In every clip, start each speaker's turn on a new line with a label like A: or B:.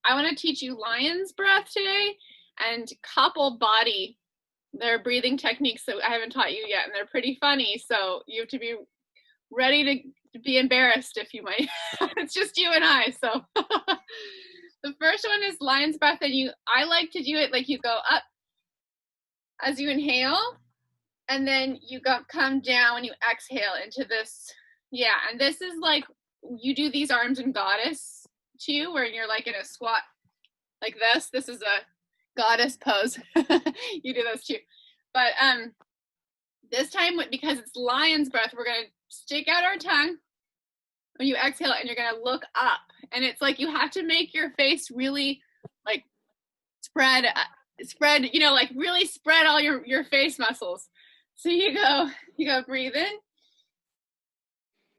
A: I want to teach you lion's breath today and couple body. They're breathing techniques that I haven't taught you yet, and they're pretty funny, so you have to be ready to be embarrassed if you might. It's just you and I, so. The first one is lion's breath, and I like to do it like you go up as you inhale, and then you come down when you exhale into this. Yeah, and this is like, you do these arms in goddess too, where you're like in a squat like this. This is a goddess pose. You do those too. But this time, because it's lion's breath, we're gonna stick out our tongue when you exhale, and you're gonna look up. And it's like you have to make your face really like spread, you know, like really spread all your face muscles. So you go breathe in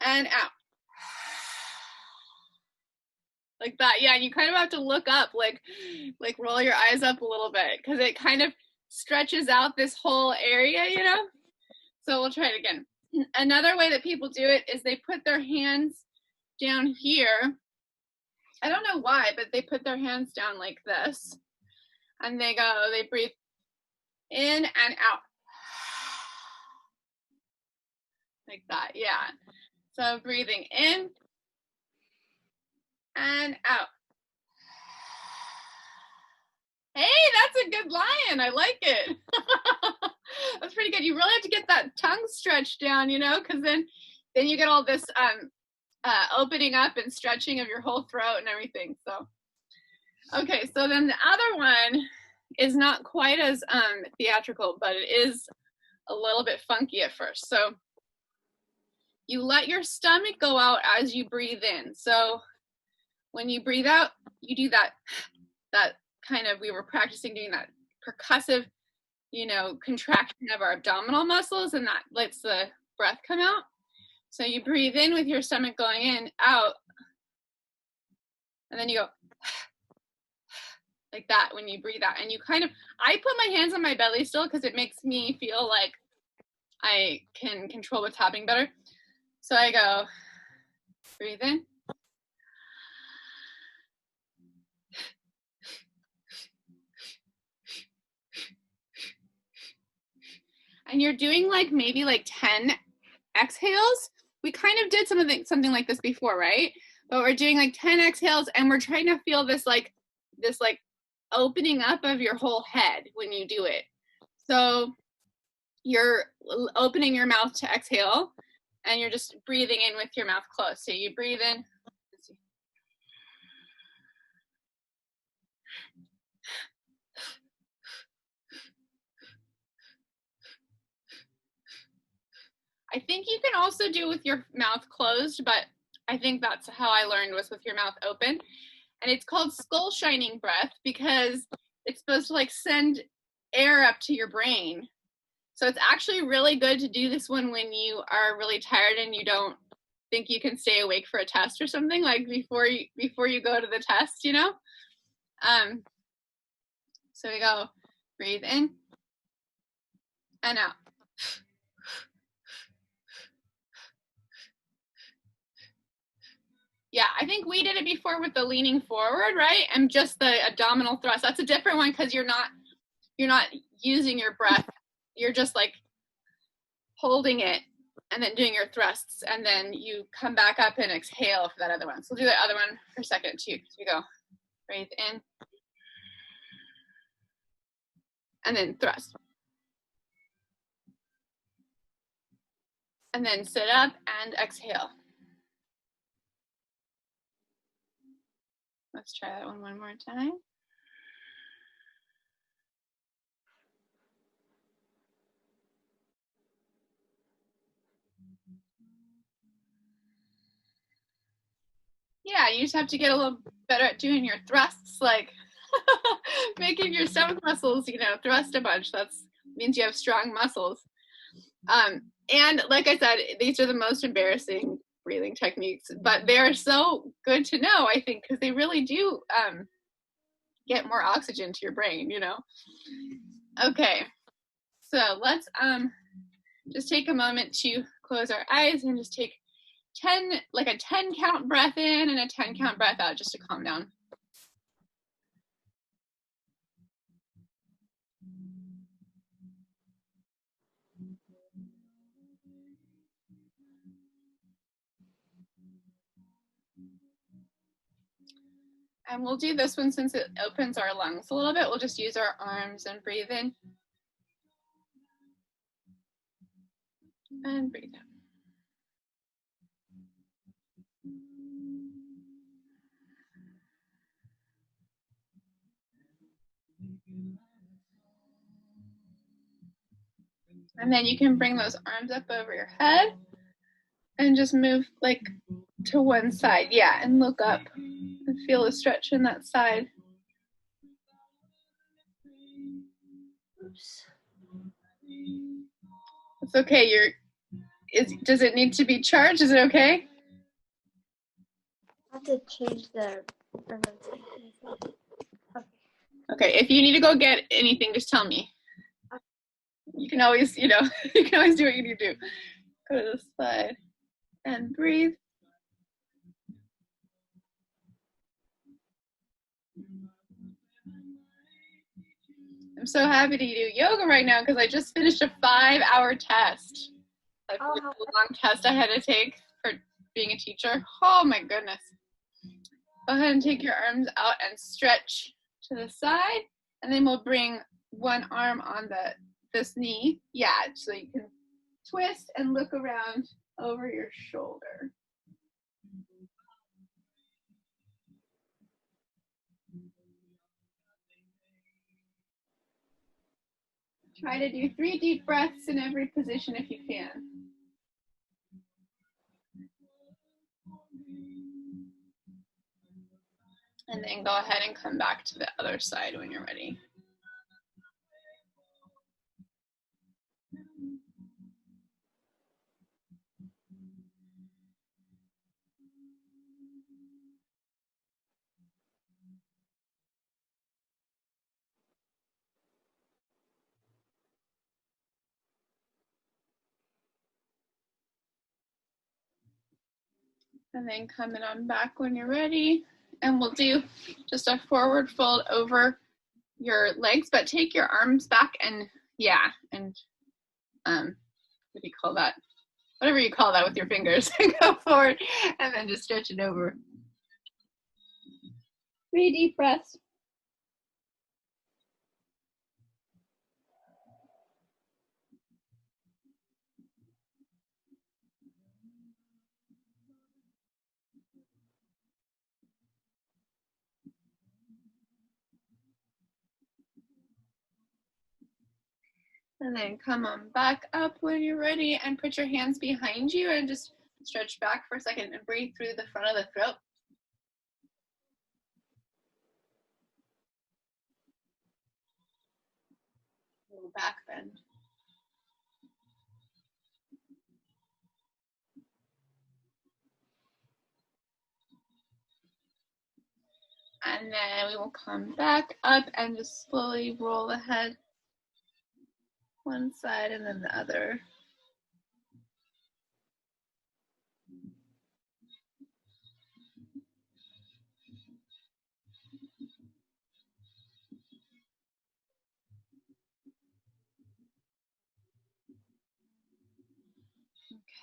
A: and out. Like that. Yeah, and you kind of have to look up, like roll your eyes up a little bit, because it kind of stretches out this whole area, you know? So we'll try it again. Another way that people do it is they put their hands down here. I don't know why, but they put their hands down like this. And they breathe in and out. Like that, yeah. So breathing in and out. Hey, that's a good lion. I like it. That's pretty good. You really have to get that tongue stretched down, you know, because then you get all this opening up and stretching of your whole throat and everything. So, okay, so then the other one is not quite as theatrical, but it is a little bit funky at first. So you let your stomach go out as you breathe in. So when you breathe out, you do that kind of, we were practicing doing that percussive, you know, contraction of our abdominal muscles, and that lets the breath come out. So you breathe in with your stomach going in, out, and then you go like that when you breathe out. And you kind of, I put my hands on my belly still because it makes me feel like I can control what's happening better. So I go, breathe in. And you're doing like maybe like 10 exhales. We kind of did something like this before, right? But we're doing like 10 exhales, and we're trying to feel this opening up of your whole head when you do it. So you're opening your mouth to exhale, and you're just breathing in with your mouth closed. So you breathe in. I think you can also do with your mouth closed, but I think that's how I learned, was with your mouth open. And it's called skull shining breath because it's supposed to like send air up to your brain. So it's actually really good to do this one when you are really tired and you don't think you can stay awake for a test or something, like before you go to the test, you know? So we go, breathe in and out. Yeah, I think we did it before with the leaning forward, right? And just the abdominal thrust. That's a different one because you're not using your breath. You're just like holding it and then doing your thrusts, and then you come back up and exhale for that other one. So we'll do that other one for a second too. So we go, breathe in and then thrust. And then sit up and exhale. Let's try that one more time. Yeah, you just have to get a little better at doing your thrusts, like making your stomach muscles, you know, thrust a bunch. That means you have strong muscles. And like I said, these are the most embarrassing breathing techniques, but they're so good to know, I think, because they really do get more oxygen to your brain, you know? Okay, so let's just take a moment to close our eyes and just take 10 count breath in and a 10 count breath out, just to calm down. And we'll do this one since it opens our lungs a little bit. We'll just use our arms and breathe in. And breathe out. And then you can bring those arms up over your head and just move like to one side. Yeah, and look up and feel a stretch in that side. Oops. It's okay. Does it need to be charged? Is it okay?
B: I have to change the
A: Okay, if you need to go get anything, just tell me. You can always, you can always do what you need to do. Go to the side and breathe. I'm so happy to do yoga right now because I just finished a 5-hour test. Like a long test I had to take for being a teacher. Oh my goodness. Go ahead and take your arms out and stretch to the side, and then we'll bring one arm on this knee. Yeah, so you can twist and look around over your shoulder. Try to do 3 deep breaths in every position if you can. And then go ahead and come back to the other side when you're ready. And then coming on back when you're ready. And we'll do just a forward fold over your legs, but take your arms back and what do you call that? Whatever you call that with your fingers. Go forward and then just stretch it over. 3 deep breaths. And then come on back up when you're ready and put your hands behind you and just stretch back for a second and breathe through the front of the throat. Little back bend. And then we will come back up and just slowly roll the head one side and then the other.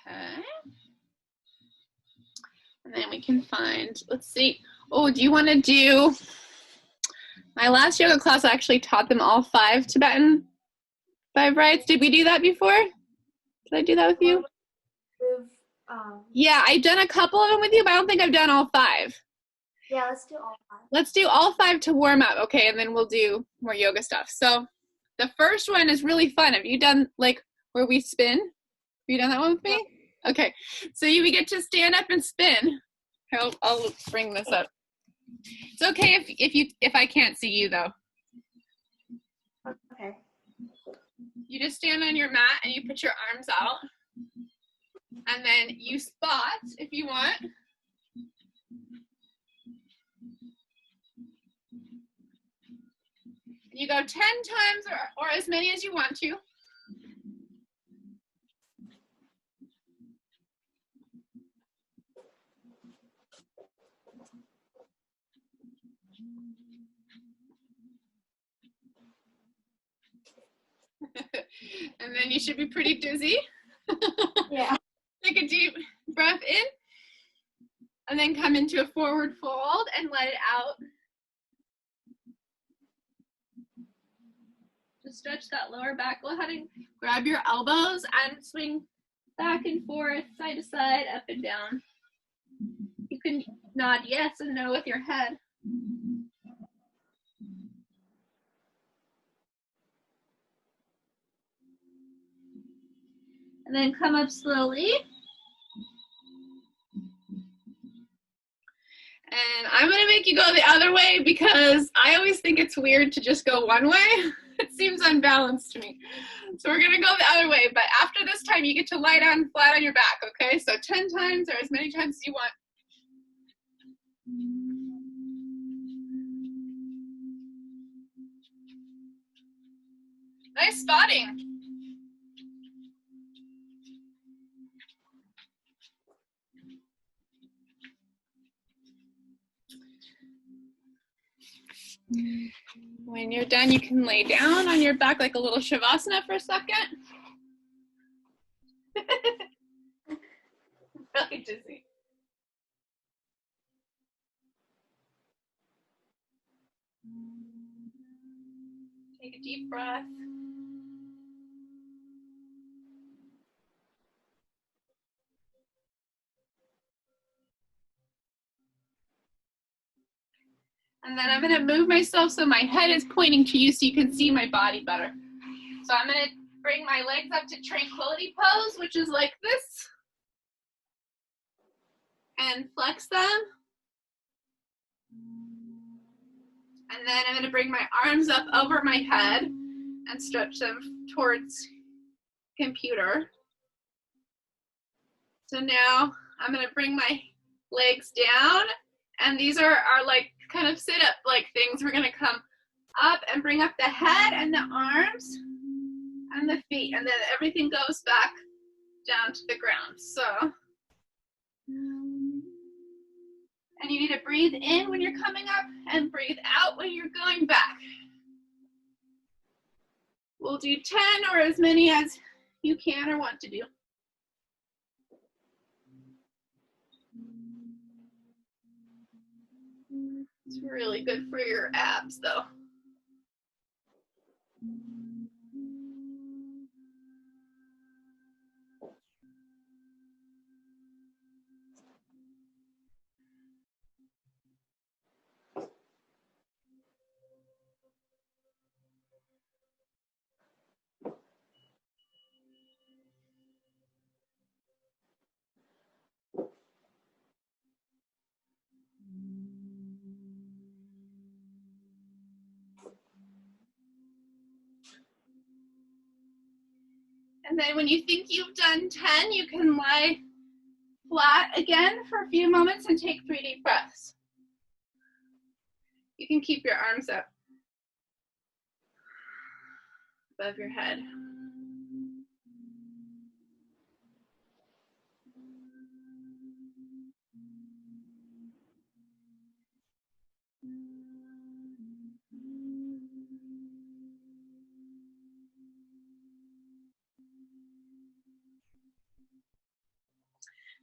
A: Okay. And then we can find, let's see. Oh, do you want to do, my last yoga class I actually taught them all 5 Tibetan 5 rights. Did we do that before? Did I do that with you? Yeah, I've done a couple of them with you, but I don't think I've done all 5.
B: Yeah, let's do all 5.
A: Let's do all 5 to warm up, okay, and then we'll do more yoga stuff. So the first one is really fun. Have you done like where we spin? Have you done that one with me? Yeah. Okay, so we get to stand up and spin. I'll bring this up. It's okay if I can't see you though.
B: Okay.
A: You just stand on your mat and you put your arms out. And then you spot if you want. You go 10 times or as many as you want to. And then you should be pretty dizzy.
B: Yeah.
A: Take a deep breath in. And then come into a forward fold and let it out. stretch that lower back. Go ahead and grab your elbows and swing back and forth, side to side, up and down. You can nod yes and no with your head. And then come up slowly. And I'm gonna make you go the other way because I always think it's weird to just go one way. It seems unbalanced to me. So we're gonna go the other way, but after this time you get to lie down flat on your back, okay? So 10 times or as many times as you want. Nice spotting. When you're done, you can lay down on your back like a little shavasana for a second. Really dizzy. Take a deep breath. And then I'm going to move myself so my head is pointing to you so you can see my body better. So I'm going to bring my legs up to tranquility pose, which is like this. And flex them. And then I'm going to bring my arms up over my head and stretch them towards computer. So now I'm going to bring my legs down, and these are like kind of sit up like things. We're going to come up and bring up the head and the arms and the feet, and then everything goes back down to the ground. So, and you need to breathe in when you're coming up and breathe out when you're going back. We'll do 10 or as many as you can or want to do. It's really good for your abs though. And then when you think you've done 10, you can lie flat again for a few moments and take 3 deep breaths. You can keep your arms up above your head.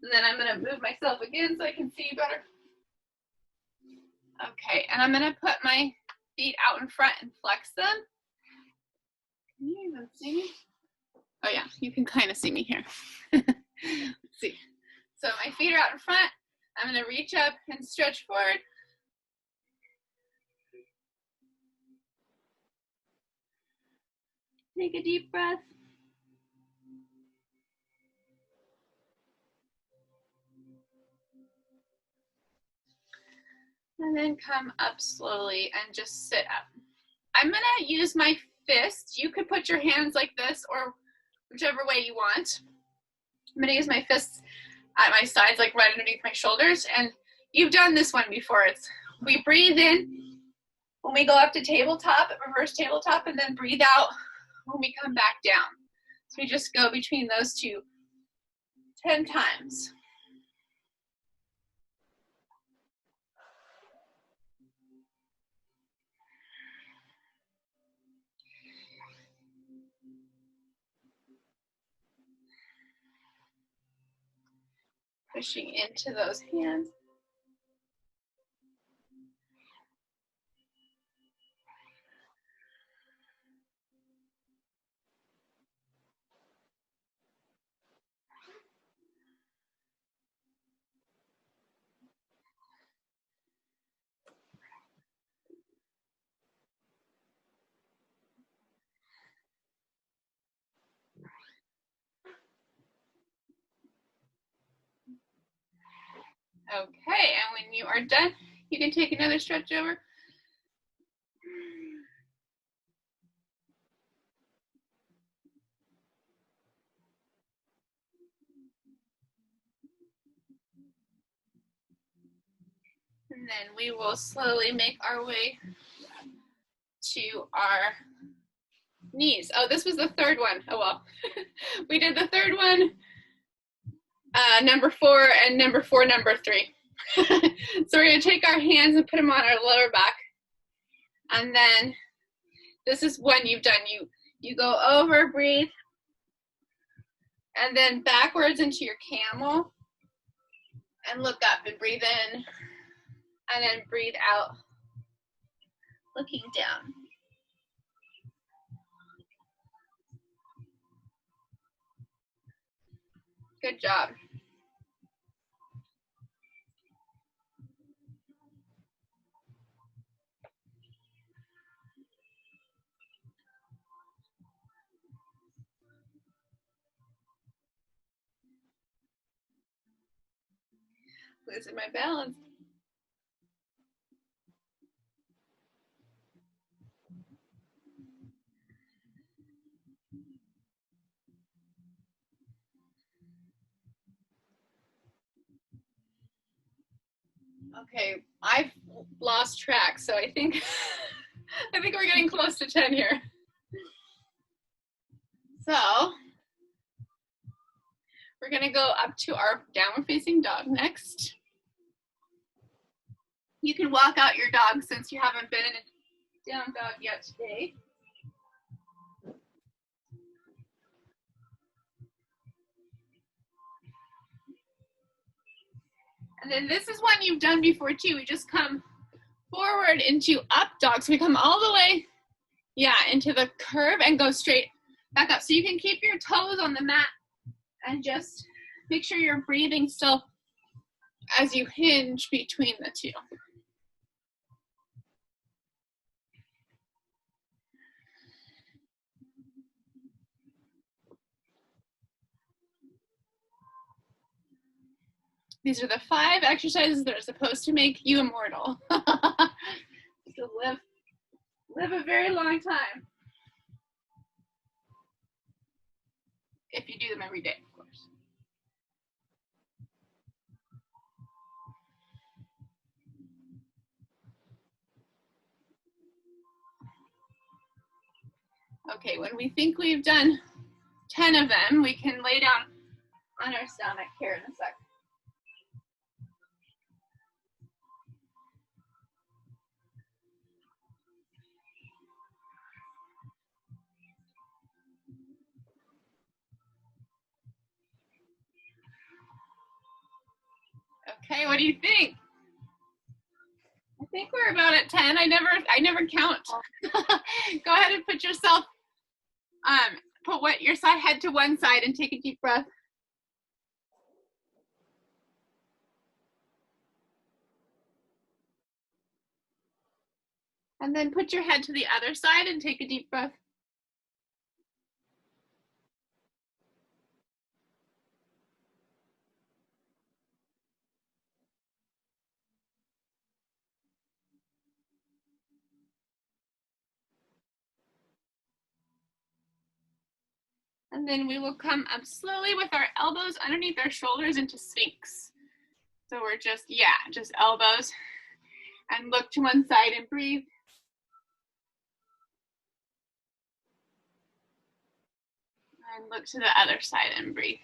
A: And then I'm going to move myself again so I can see better. Okay, and I'm going to put my feet out in front and flex them. Can you even see me? Oh yeah, you can kind of see me here. Let's see. So my feet are out in front. I'm going to reach up and stretch forward. Take a deep breath. And then come up slowly and just sit up. I'm going to use my fists. You could put your hands like this or whichever way you want. I'm going to use my fists at my sides, like right underneath my shoulders. And you've done this one before. We breathe in when we go up to tabletop, reverse tabletop, and then breathe out when we come back down. So we just go between those two 10 times. Pushing into those hands. Okay, and when you are done, you can take another stretch over. And then we will slowly make our way to our knees. Oh, this was the third one. Oh, well. We did the third one, number 4, and number 4, number 3. So we're going to take our hands and put them on our lower back. And then this is when you've done. You go over, breathe, and then backwards into your camel. And look up and breathe in. And then breathe out, looking down. Good job. Losing my balance. Okay, I've lost track, so I think we're getting close to 10 here. So we're gonna go up to our downward facing dog next. You can walk out your dog since you haven't been in a down dog yet today. And then this is one you've done before too. We just come forward into up dog. So we come all the way, into the curve and go straight back up. So you can keep your toes on the mat and just make sure you're breathing still as you hinge between the two. These are the 5 exercises that are supposed to make you immortal. To live a very long time. If you do them every day, of course. Okay, when we think we've done 10 of them, we can lay down on our stomach here in a sec. Okay, what do you think? I think we're about at 10. I never count. Go ahead and put yourself, put your head to one side and take a deep breath. And then put your head to the other side and take a deep breath. And then we will come up slowly with our elbows underneath our shoulders into Sphinx. So we're just elbows. And look to one side and breathe. And look to the other side and breathe.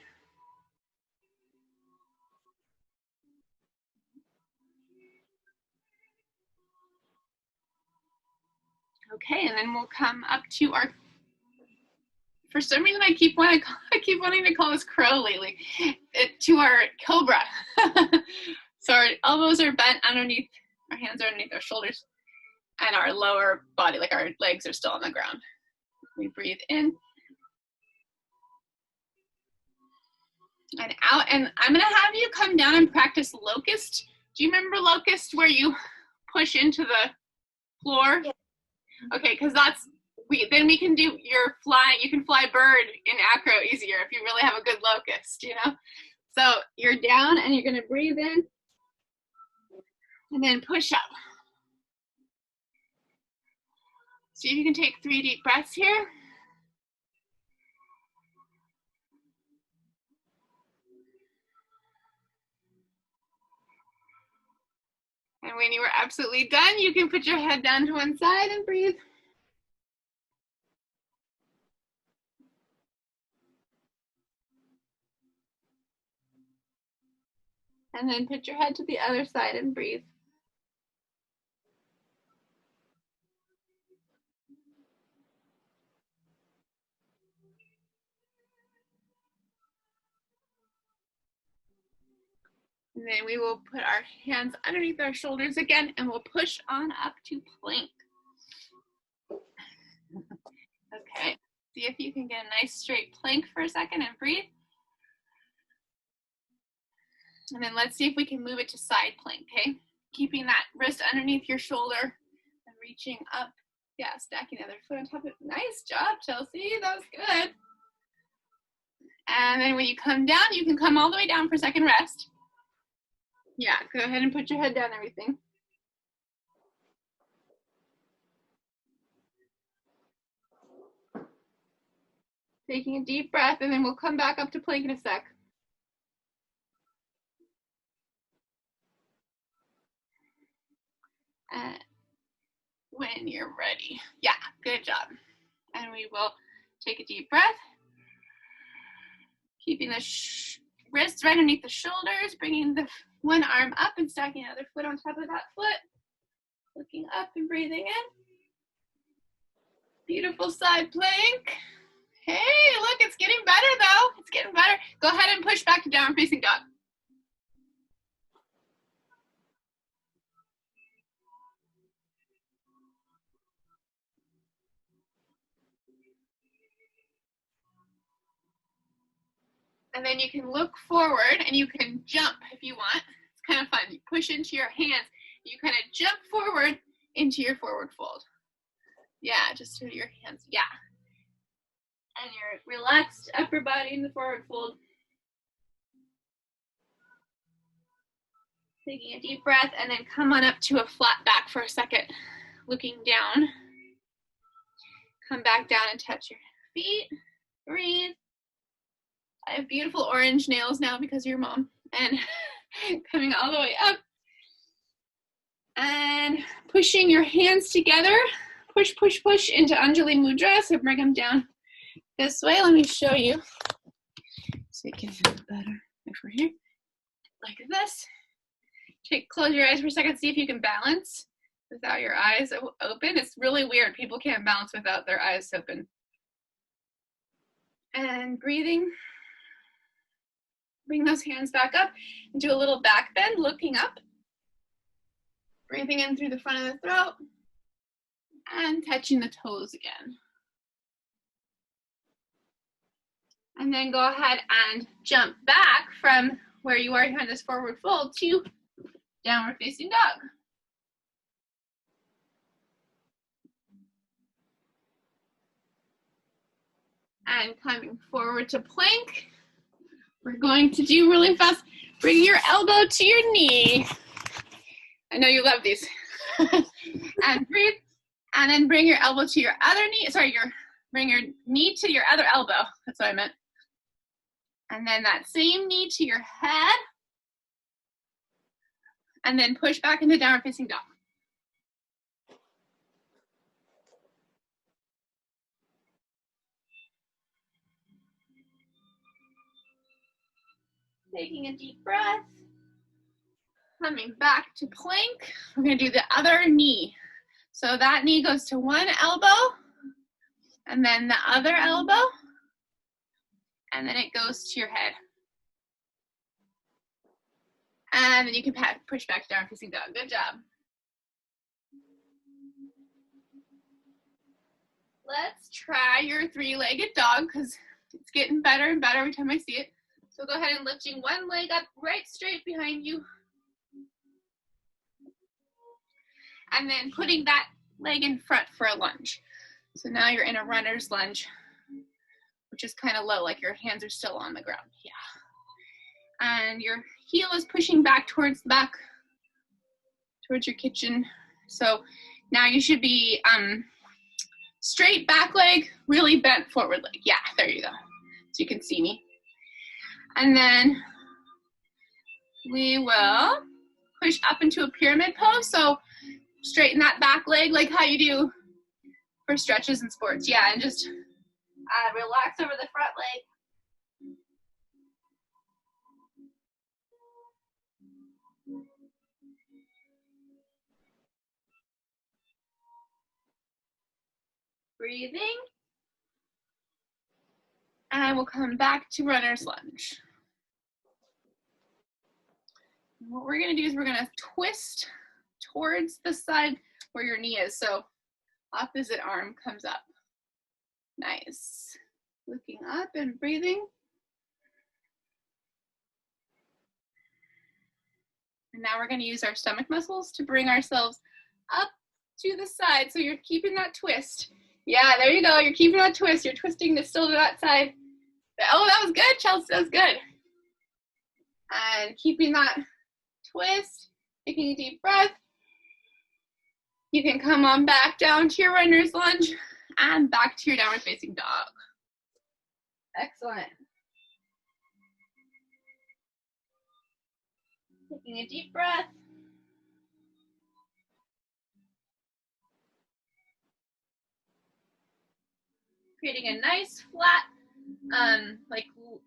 A: Okay, and then we'll come up to our, for some reason I keep wanting to call this crow lately, to our cobra. So our elbows are bent underneath, our hands are underneath our shoulders, and our lower body, like our legs, are still on the ground. We breathe in and out, and I'm gonna have you come down and practice locust. Do you remember locust, where you push into the floor? Yeah. Okay, because then we can do your flying. You can fly bird in acro easier if you really have a good locust, So you're down and you're gonna breathe in And then push up. See if you can take 3 deep breaths here. And when you are absolutely done, you can put your head down to one side and breathe. And then put your head to the other side and breathe. And then we will put our hands underneath our shoulders again, and we'll push on up to plank. Okay, see if you can get a nice straight plank for a second and breathe. And then let's see if we can move it to side plank, okay? Keeping that wrist underneath your shoulder and reaching up. Yeah, stacking the other foot on top of it. Nice job, Chelsea, that was good. And then when you come down, you can come all the way down for a second rest. Yeah, go ahead and put your head down and everything. Taking a deep breath, and then we'll come back up to plank in a sec. And when you're ready. Yeah, good job. And we will take a deep breath. Keeping the wrists right underneath the shoulders, bringing the one arm up and stacking the other foot on top of that foot. Looking up and breathing in. Beautiful side plank. Hey, look, it's getting better though. It's getting better. Go ahead and push back to downward facing dog. And then you can look forward and you can jump if you want. It's kind of fun. You push into your hands. You kind of jump forward into your forward fold. Yeah, just to your hands. Yeah. And your relaxed upper body in the forward fold. Taking a deep breath and then come on up to a flat back for a second. Looking down. Come back down and touch your feet. Breathe. I have beautiful orange nails now because of your mom. And coming all the way up. And pushing your hands together. Push, push, push into Anjali Mudra. So bring them down this way. Let me show you. So you can feel better. If we're here. Like this. Close your eyes for a second. See if you can balance without your eyes open. It's really weird. People can't balance without their eyes open. And breathing. Bring those hands back up and do a little back bend, looking up. Breathing in through the front of the throat. And touching the toes again. And then go ahead and jump back from where you are behind this forward fold to downward facing dog. And coming forward to plank. We're going to do really fast. Bring your elbow to your knee. I know you love these. And breathe. And then bring your elbow to your other knee. Sorry, bring your knee to your other elbow. That's what I meant. And then that same knee to your head. And then push back into downward facing dog. Taking a deep breath. Coming back to plank. We're going to do the other knee. So that knee goes to one elbow, and then the other elbow, and then it goes to your head. And then you can push back down facing dog. Good job. Let's try your three-legged dog because it's getting better and better every time I see it. So go ahead and lifting one leg up right straight behind you. And then putting that leg in front for a lunge. So now you're in a runner's lunge, which is kind of low, like your hands are still on the ground. Yeah. And your heel is pushing back towards the back, towards your kitchen. So now you should be straight back leg, really bent forward leg. Yeah, there you go. So you can see me. And then we will push up into a pyramid pose. So straighten that back leg like how you do for stretches in sports. Yeah, and just relax over the front leg. Breathing. And we'll come back to runner's lunge. What we're gonna do is we're gonna twist towards the side where your knee is. So opposite arm comes up. Nice. Looking up and breathing. And now we're gonna use our stomach muscles to bring ourselves up to the side. So you're keeping that twist. Yeah, there you go. You're keeping that twist. You're twisting this still to that side. Oh, that was good, Chelsea. That was good. And keeping that twist, taking a deep breath. You can come on back down to your runner's lunge and back to your downward facing dog. Excellent. Taking a deep breath. Creating a nice flat, like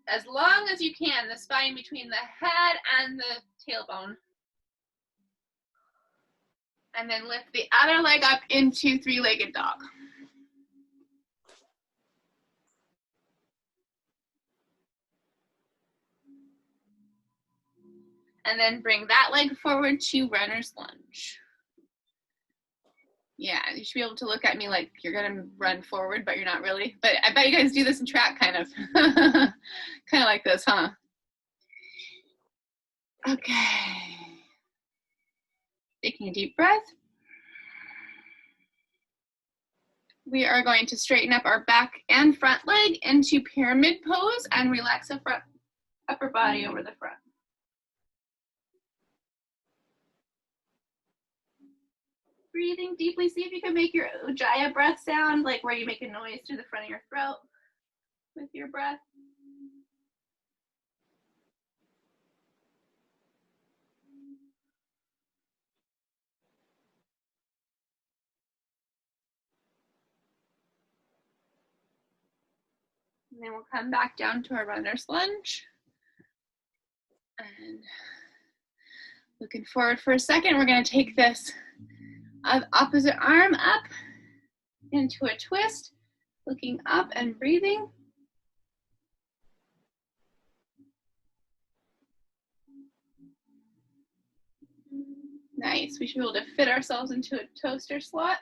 A: as long as you can, the spine between the head and the tailbone. And then lift the other leg up into three-legged dog. And then bring that leg forward to runner's lunge. Yeah, you should be able to look at me like you're gonna run forward, but you're not really. But I bet you guys do this in track, kind of. Kind of like this, huh? Okay. Taking a deep breath. We are going to straighten up our back and front leg into pyramid pose and relax the front upper body over the front. Breathing deeply. See if you can make your Ujjayi breath sound, like where you make a noise through the front of your throat with your breath. And then we'll come back down to our runner's lunge. And looking forward for a second, we're going to take this opposite arm up into a twist, looking up and breathing. Nice. We should be able to fit ourselves into a toaster slot.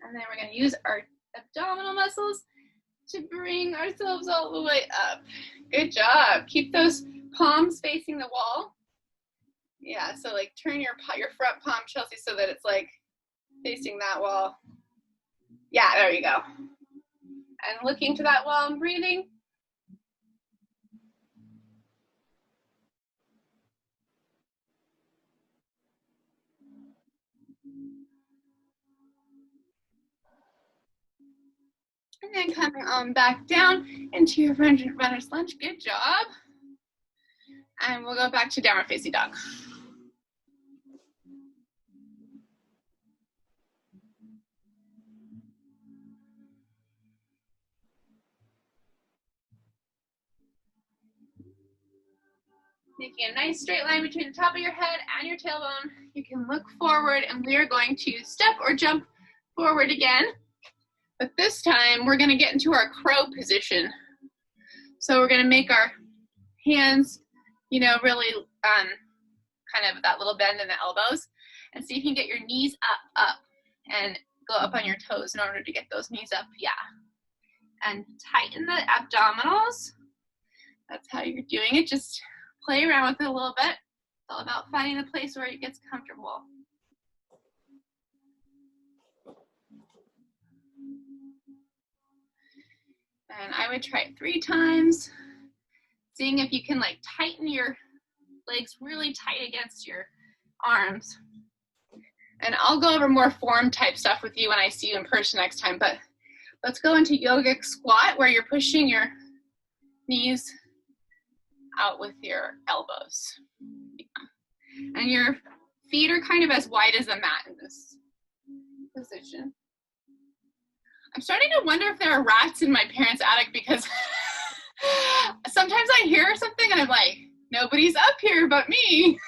A: And then we're going to use our abdominal muscles to bring ourselves all the way up. Good job. Keep those palms facing the wall. Yeah, so like turn your front palm, Chelsea, so that it's like facing that wall. Yeah, there you go. And looking to that wall and breathing. And then coming on back down into your runner's lunge. Good job. And we'll go back to downward facing dog. Making a nice straight line between the top of your head and your tailbone. You can look forward, and we are going to step or jump forward again. But this time, we're going to get into our crow position. So we're going to make our hands, you know, really kind of that little bend in the elbows. And see if you can get your knees up, and go up on your toes in order to get those knees up. Yeah. And tighten the abdominals. That's how you're doing it. Just play around with it a little bit. It's all about finding the place where it gets comfortable. And I would try it 3 times, seeing if you can like tighten your legs really tight against your arms. And I'll go over more form type stuff with you when I see you in person next time, but let's go into yogic squat where you're pushing your knees out with your elbows. And your feet are kind of as wide as a mat in this position. I'm starting to wonder if there are rats in my parents' attic because sometimes I hear something and I'm like, nobody's up here but me.